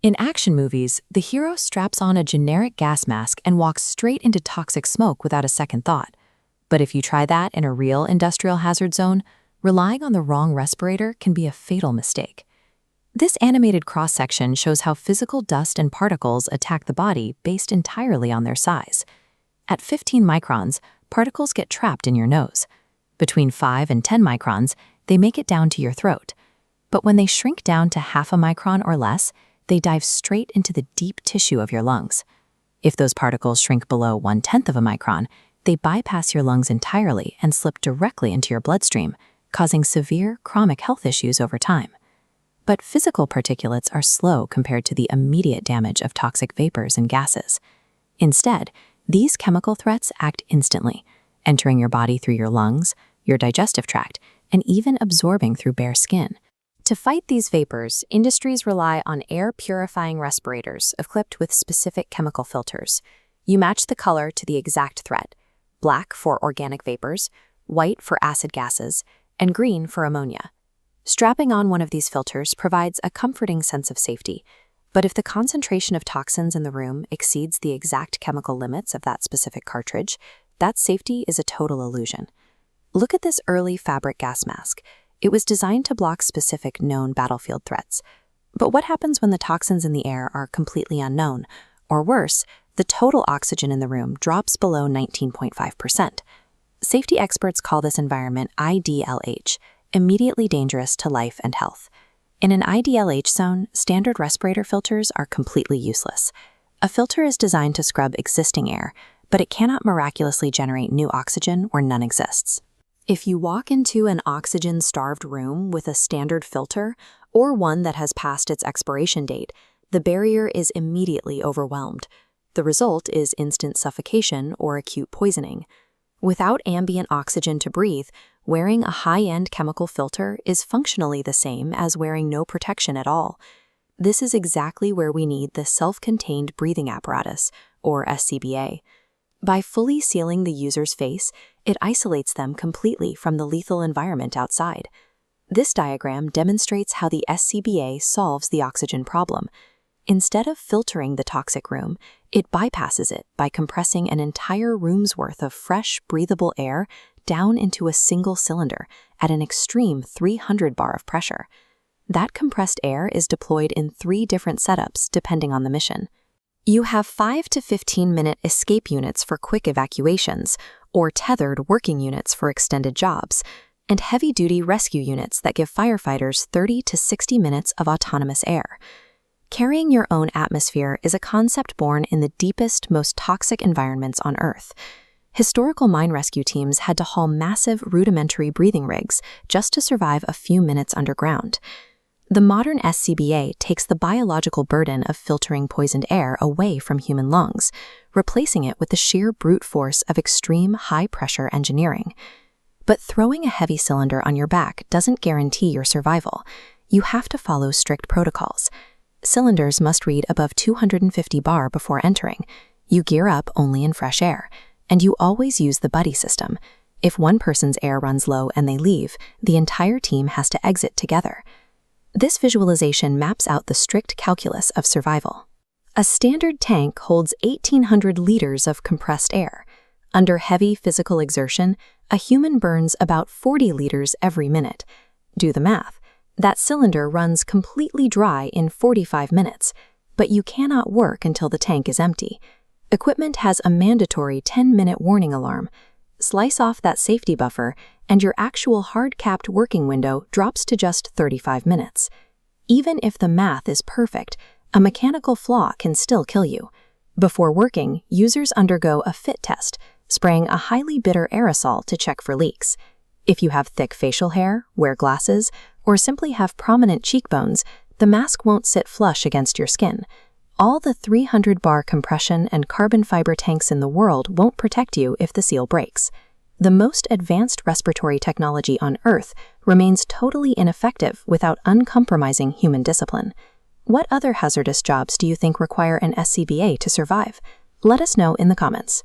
In action movies, the hero straps on a generic gas mask and walks straight into toxic smoke without a second thought. But if you try that in a real industrial hazard zone, relying on the wrong respirator can be a fatal mistake. This animated cross-section shows how physical dust and particles attack the body based entirely on their size. At 15 microns, particles get trapped in your nose. Between 5 and 10 microns, they make it down to your throat. But when they shrink down to half a micron or less, they dive straight into the deep tissue of your lungs. If those particles shrink below 1/10 of a micron, they bypass your lungs entirely and slip directly into your bloodstream, causing severe chronic health issues over time. But physical particulates are slow compared to the immediate damage of toxic vapors and gases. Instead, these chemical threats act instantly, entering your body through your lungs, your digestive tract, and even absorbing through bare skin. To fight these vapors, industries rely on air-purifying respirators equipped with specific chemical filters. You match the color to the exact threat: black for organic vapors, white for acid gases, and green for ammonia. Strapping on one of these filters provides a comforting sense of safety, but if the concentration of toxins in the room exceeds the exact chemical limits of that specific cartridge, that safety is a total illusion. Look at this early fabric gas mask. It was designed to block specific known battlefield threats. But what happens when the toxins in the air are completely unknown? Or worse, the total oxygen in the room drops below 19.5%. Safety experts call this environment IDLH, immediately dangerous to life and health. In an IDLH zone, standard respirator filters are completely useless. A filter is designed to scrub existing air, but it cannot miraculously generate new oxygen where none exists. If you walk into an oxygen-starved room with a standard filter, or one that has passed its expiration date, the barrier is immediately overwhelmed. The result is instant suffocation or acute poisoning. Without ambient oxygen to breathe, wearing a high-end chemical filter is functionally the same as wearing no protection at all. This is exactly where we need the self-contained breathing apparatus, or SCBA. By fully sealing the user's face, it isolates them completely from the lethal environment outside. This diagram demonstrates how the SCBA solves the oxygen problem. Instead of filtering the toxic room, it bypasses it by compressing an entire room's worth of fresh, breathable air down into a single cylinder at an extreme 300 bar of pressure. That compressed air is deployed in 3 different setups depending on the mission. You have 5 to 15-minute escape units for quick evacuations, or tethered working units for extended jobs, and heavy-duty rescue units that give firefighters 30 to 60 minutes of autonomous air. Carrying your own atmosphere is a concept born in the deepest, most toxic environments on Earth. Historical mine rescue teams had to haul massive, rudimentary breathing rigs just to survive a few minutes underground. The modern SCBA takes the biological burden of filtering poisoned air away from human lungs, replacing it with the sheer brute force of extreme high-pressure engineering. But throwing a heavy cylinder on your back doesn't guarantee your survival. You have to follow strict protocols. Cylinders must read above 250 bar before entering. You gear up only in fresh air, and you always use the buddy system. If one person's air runs low and they leave, the entire team has to exit together. This visualization maps out the strict calculus of survival. A standard tank holds 1,800 liters of compressed air. Under heavy physical exertion, a human burns about 40 liters every minute. Do the math. That cylinder runs completely dry in 45 minutes, but you cannot work until the tank is empty. Equipment has a mandatory 10-minute warning alarm. Slice off that safety buffer, and your actual hard-capped working window drops to just 35 minutes. Even if the math is perfect, a mechanical flaw can still kill you. Before working, users undergo a fit test, spraying a highly bitter aerosol to check for leaks. If you have thick facial hair, wear glasses, or simply have prominent cheekbones, the mask won't sit flush against your skin. All the 300-bar compression and carbon fiber tanks in the world won't protect you if the seal breaks. The most advanced respiratory technology on Earth remains totally ineffective without uncompromising human discipline. What other hazardous jobs do you think require an SCBA to survive? Let us know in the comments.